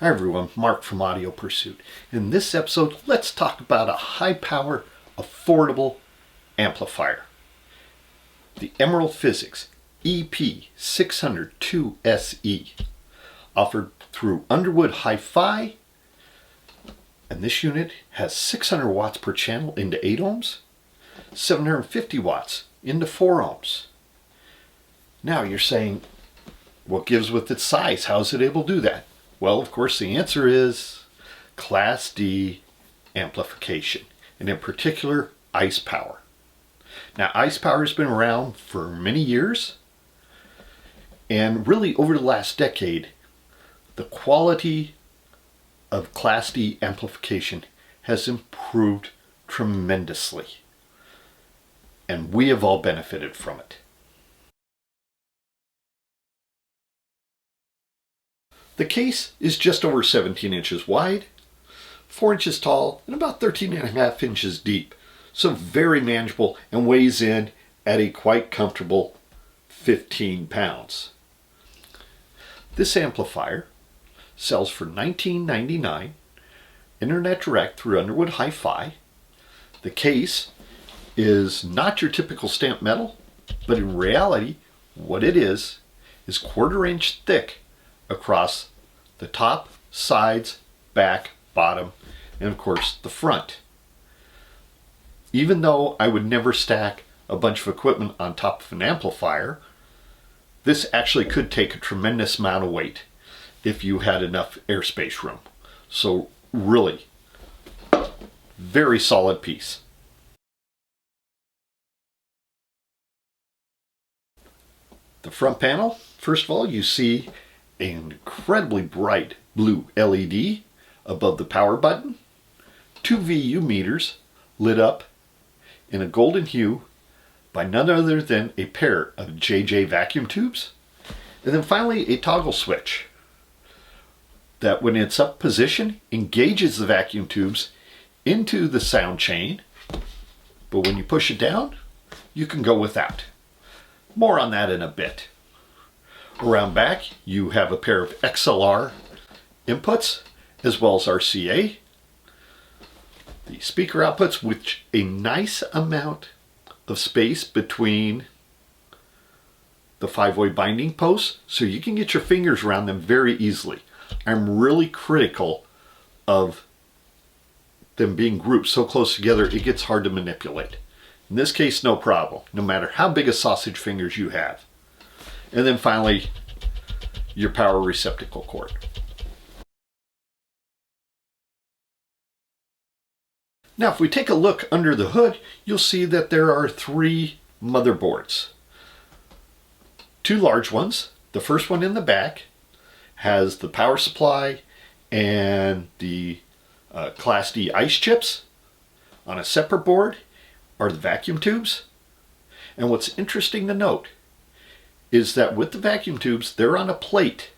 Hi everyone, Mark from Audio Pursuit. In this episode, let's talk about a high-power, affordable amplifier. The Emerald Physics EP600.2SE, offered through Underwood HiFi, and this unit has 600 watts per channel into 8 ohms, 750 watts into 4 ohms. Now you're saying, what gives with its size? How is it able to do that? Well, of course, the answer is Class D amplification, and in particular, ice power. Now, ice power has been around for many years, and really over the last decade, the quality of Class D amplification has improved tremendously, and we have all benefited from it. The case is just over 17 inches wide, 4 inches tall, and about 13.5 inches deep. So very manageable and weighs in at a quite comfortable 15 pounds. This amplifier sells for $19.99, Internet Direct through Underwood HiFi. The case is not your typical stamped metal, but in reality, what it is 1/4 inch thick across the top, sides, back, bottom, and of course the front. Even though I would never stack a bunch of equipment on top of an amplifier, this actually could take a tremendous amount of weight if you had enough airspace room. So really, very solid piece. The front panel, first of all, you see an incredibly bright blue LED above the power button, 2 VU meters lit up in a golden hue by none other than a pair of JJ vacuum tubes, and then finally a toggle switch that, when it's up position, engages the vacuum tubes into the sound chain, but when you push it down, you can go without. More on that in a bit. Around back, you have a pair of XLR inputs as well as RCA. The speaker outputs with a nice amount of space between the 5-way binding posts, so you can get your fingers around them very easily. I'm really critical of them being grouped so close together it gets hard to manipulate. In this case, no problem, no matter how big a sausage fingers you have. And then finally, your power receptacle cord. Now, if we take a look under the hood, you'll see that there are 3 motherboards. 2 large ones. The first one in the back has the power supply and the Class D ice chips. On a separate board are the vacuum tubes. And what's interesting to note is that with the vacuum tubes, they're on a plate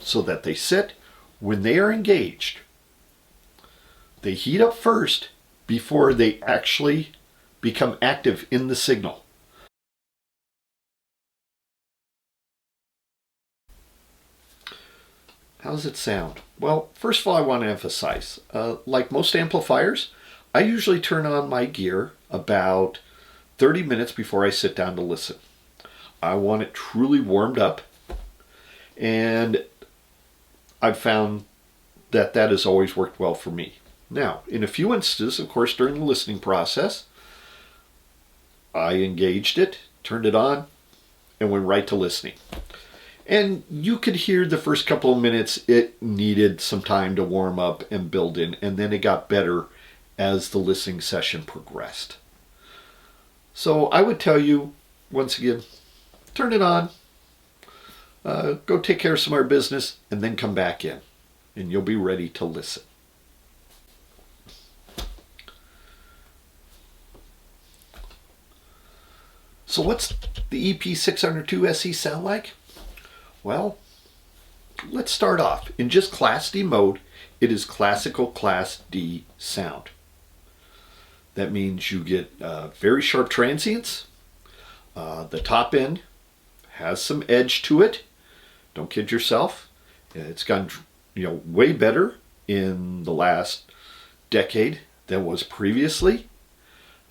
so that they sit when they are engaged. They heat up first before they actually become active in the signal. How does it sound? Well, first of all, I want to emphasize, like most amplifiers, I usually turn on my gear about 30 minutes before I sit down to listen. I want it truly warmed up, and I've found that that has always worked well for me. Now, in a few instances, of course, during the listening process, I engaged it, turned it on, and went right to listening. And you could hear the first couple of minutes it needed some time to warm up and build in, and then it got better as the listening session progressed. So I would tell you, once again, turn it on, go take care of some other business, and then come back in, and you'll be ready to listen. So what's the EP600.2SE sound like? Well, let's start off. In just Class D mode, it is classical Class D sound. That means you get very sharp transients. The top end has some edge to it. Don't kid yourself. It's got way better in the last decade than was previously.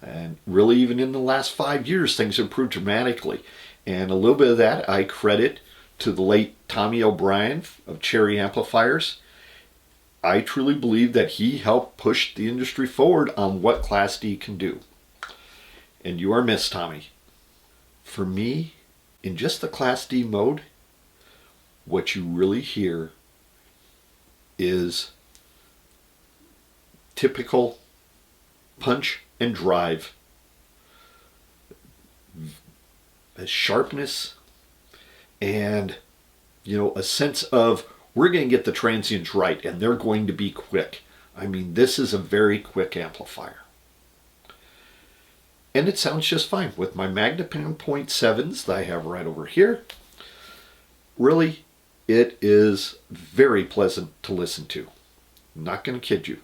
And really, even in the last 5 years, things improved dramatically. And a little bit of that I credit to the late Tommy O'Brien of Cherry Amplifiers. I truly believe that he helped push the industry forward on what Class D can do. And you are missed, Tommy. For me, in just the Class D mode, what you really hear is typical punch and drive, a sharpness, and a sense of we're going to get the transients right and they're going to be quick. I mean, this is a very quick amplifier. And it sounds just fine with my Magnepan .7s that I have right over here. Really, it is very pleasant to listen to. I'm not going to kid you.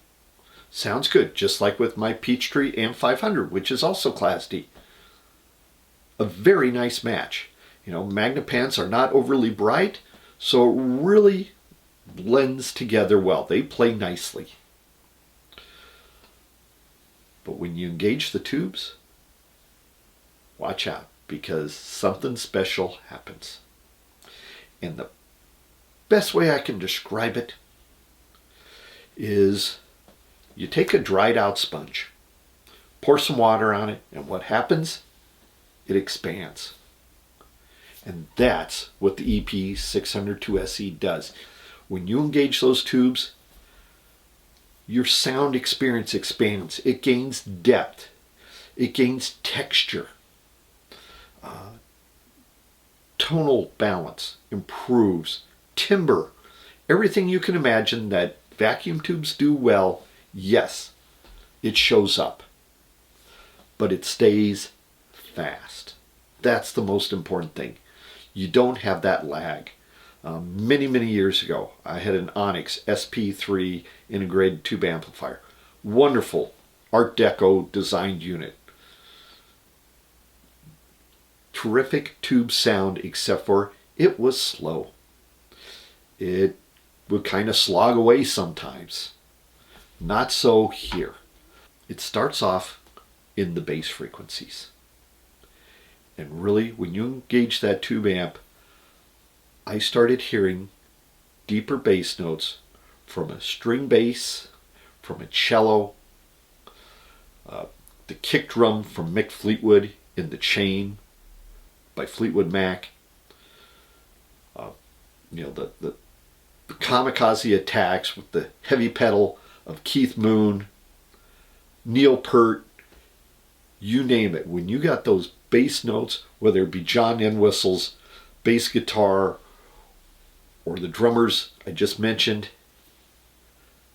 Sounds good, just like with my Peachtree AM500, which is also Class D. A very nice match. Magnepans are not overly bright, so it really blends together well. They play nicely. But when you engage the tubes, watch out, because something special happens. And the best way I can describe it is you take a dried out sponge, pour some water on it, and what happens? It expands. And that's what the EP600.2SE does. When you engage those tubes, your sound experience expands. It gains depth. It gains texture. Tonal balance improves. Timbre. Everything you can imagine that vacuum tubes do well, yes, it shows up. But it stays fast. That's the most important thing. You don't have that lag. Many years ago, I had an Onyx SP3 integrated tube amplifier. Wonderful Art Deco designed unit. Terrific tube sound, except for it was slow. It would kind of slog away sometimes. Not so here. It starts off in the bass frequencies. And really, when you engage that tube amp, I started hearing deeper bass notes from a string bass, from a cello, the kick drum from Mick Fleetwood in The Chain by Fleetwood Mac, the kamikaze attacks with the heavy pedal of Keith Moon, Neil Peart, you name it. When you got those bass notes, whether it be John Entwistle's bass guitar or the drummers I just mentioned,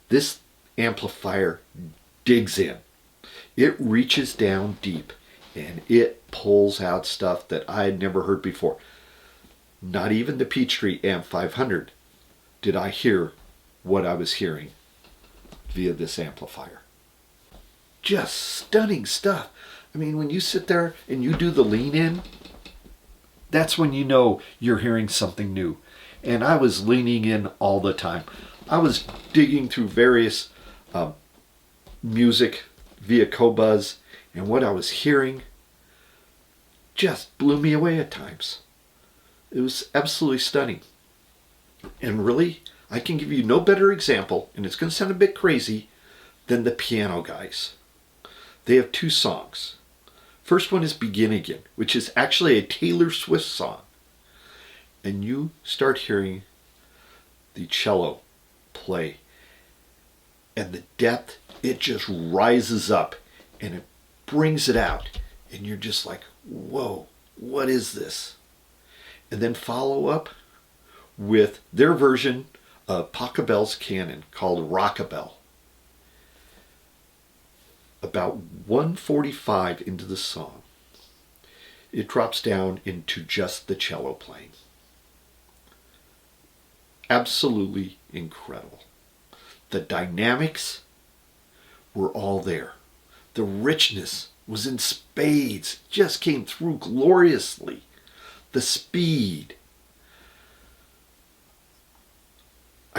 this amplifier digs in. It reaches down deep and it pulls out stuff that I had never heard before. Not even the Peachtree AM500 did I hear what I was hearing via this amplifier. Just stunning stuff. I mean, when you sit there and you do the lean in, that's when you know you're hearing something new. And I was leaning in all the time. I was digging through various music via Qobuz, and what I was hearing just blew me away at times. It was absolutely stunning. And really, I can give you no better example, and it's going to sound a bit crazy, than the Piano Guys. They have 2 songs. First one is Begin Again, which is actually a Taylor Swift song. And you start hearing the cello play. And the depth, it just rises up and it brings it out. And you're just like, whoa, what is this? And then follow up with their version of Pachelbel's canon called Rockabelle. About 1:45 into the song, it drops down into just the cello playing. Absolutely incredible. The dynamics were all there. The richness was in spades, just came through gloriously. The speed.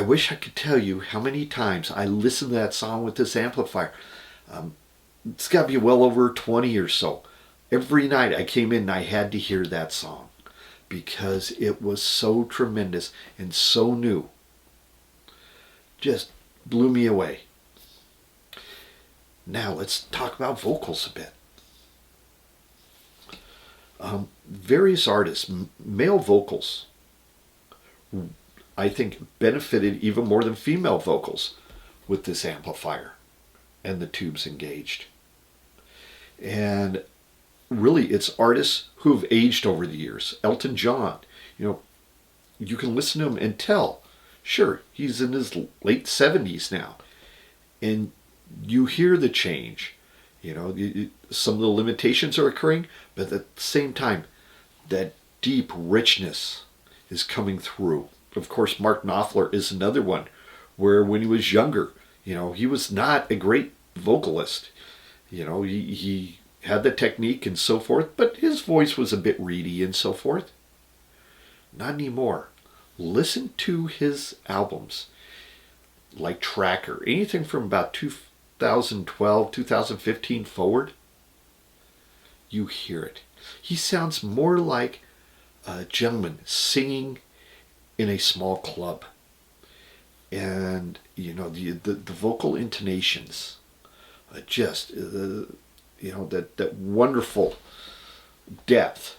I wish I could tell you how many times I listened to that song with this amplifier. It's got to be well over 20 or so. Every night I came in and I had to hear that song because it was so tremendous and so new. Just blew me away. Now let's talk about vocals a bit. Various artists, male vocals, I think benefited even more than female vocals with this amplifier and the tubes engaged. And really, it's artists who have aged over the years. Elton John, you can listen to him and tell, sure, he's in his late 70s now. And you hear the change. Some of the limitations are occurring, but at the same time, that deep richness is coming through. Of course, Mark Knopfler is another one, where when he was younger, he was not a great vocalist. He had the technique and so forth, but his voice was a bit reedy and so forth. Not anymore. Listen to his albums, like Tracker, anything from about 2012, 2015 forward. You hear it. He sounds more like a gentleman singing in a small club. And, the vocal intonations, just, that wonderful depth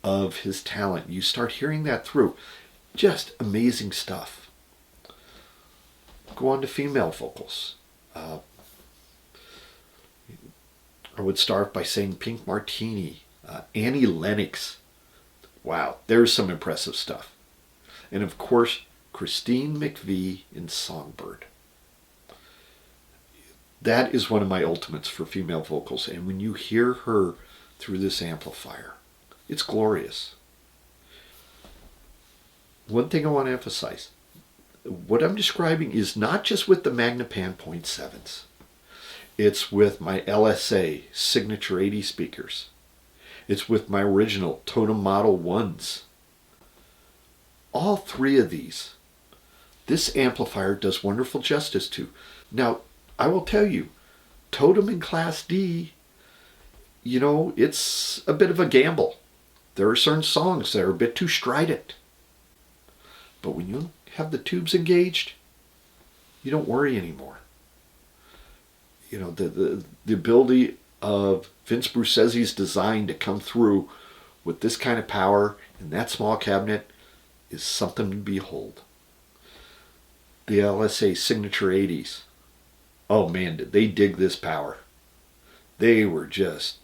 of his talent. You start hearing that through. Just amazing stuff. Go on to female vocals. I would start by saying Pink Martini, Annie Lennox. Wow, there's some impressive stuff. And of course, Christine McVie in Songbird. That is one of my ultimates for female vocals. And when you hear her through this amplifier, it's glorious. One thing I want to emphasize, what I'm describing is not just with the Magnepan .7s. It's with my LSA Signature 80 speakers. It's with my original Totem Model 1s. All three of these, this amplifier does wonderful justice to. Now, I will tell you, Totem in Class D, it's a bit of a gamble. There are certain songs that are a bit too strident. But when you have the tubes engaged, you don't worry anymore. The ability of Vince Brucesi's design to come through with this kind of power in that small cabinet is something to behold. The LSA Signature 80s. Oh man, did they dig this power. They're just,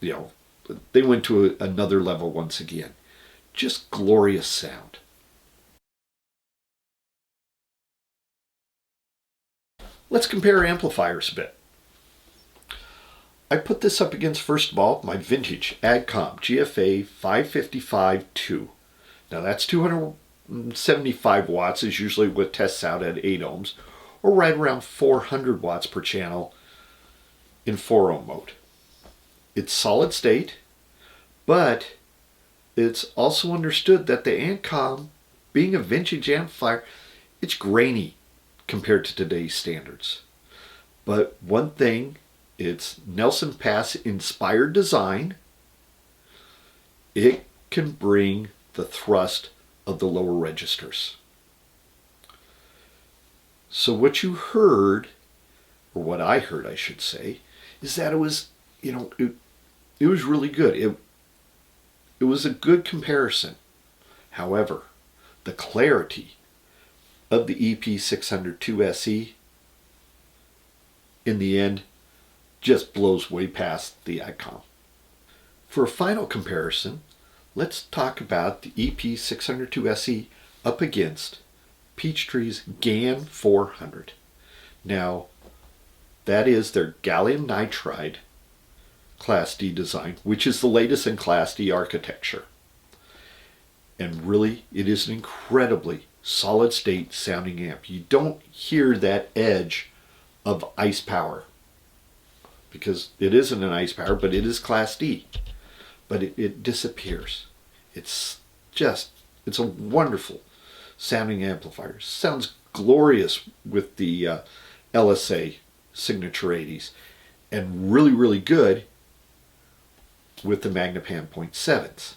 they went to another level once again. Just glorious sound. Let's compare amplifiers a bit. I put this up against, first of all, my vintage Adcom GFA 555-2. Now that's 275 watts is usually what tests out at 8 ohms, or right around 400 watts per channel in 4 ohm mode. It's solid state, but it's also understood that the Adcom, being a vintage amplifier, it's grainy compared to today's standards. But one thing, it's Nelson Pass inspired design. It can bring the thrust of the lower registers. So what you heard, or what I heard I should say, is that it was, it was really good. It was a good comparison. However, the clarity of the EP600.2SE in the end just blows way past the Adcom. For a final comparison, let's talk about the EP600.2SE up against Peachtree's GAN 400. Now, that is their gallium nitride Class D design, which is the latest in Class D architecture. And really, it is an incredibly solid state sounding amp. You don't hear that edge of ice power, because it isn't an ice power, but it is Class D. But it disappears. It's a wonderful sounding amplifier. Sounds glorious with the LSA Signature 80s, and really, really good with the Magnapan .7s.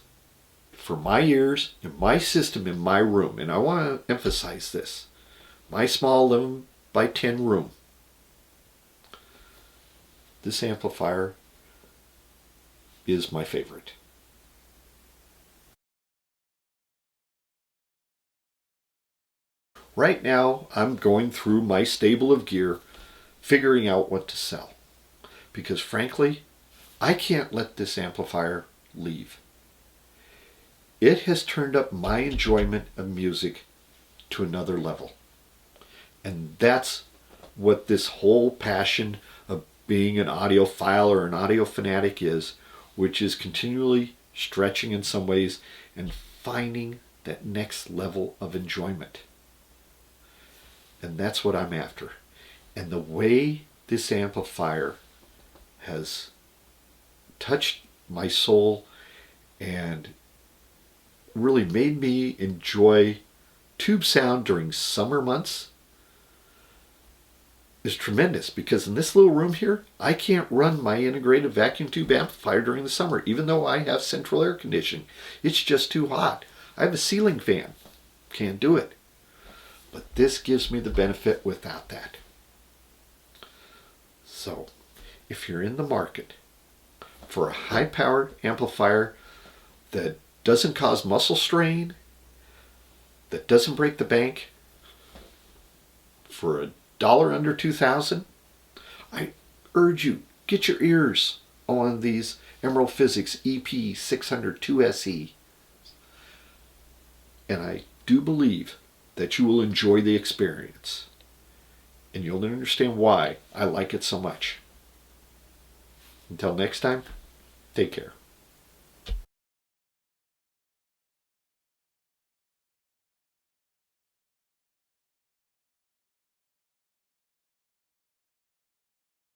For my ears, in my system, in my room, and I want to emphasize this, my small 11 by 10 room, this amplifier is my favorite. Right now, I'm going through my stable of gear, figuring out what to sell. Because frankly, I can't let this amplifier leave. It has turned up my enjoyment of music to another level. And that's what this whole passion of being an audiophile or an audio fanatic is, which is continually stretching in some ways and finding that next level of enjoyment. And that's what I'm after. And the way this amplifier has touched my soul and really made me enjoy tube sound during summer months is tremendous, because in this little room here, I can't run my integrated vacuum tube amplifier during the summer, even though I have central air conditioning. It's just too hot. I have a ceiling fan. Can't do it. But this gives me the benefit without that. So, if you're in the market for a high-powered amplifier that doesn't cause muscle strain, that doesn't break the bank, for $1 under $2,000, I urge you, get your ears on these Emerald Physics EP600.2SE. And I do believe that you will enjoy the experience. And you'll understand why I like it so much. Until next time, take care.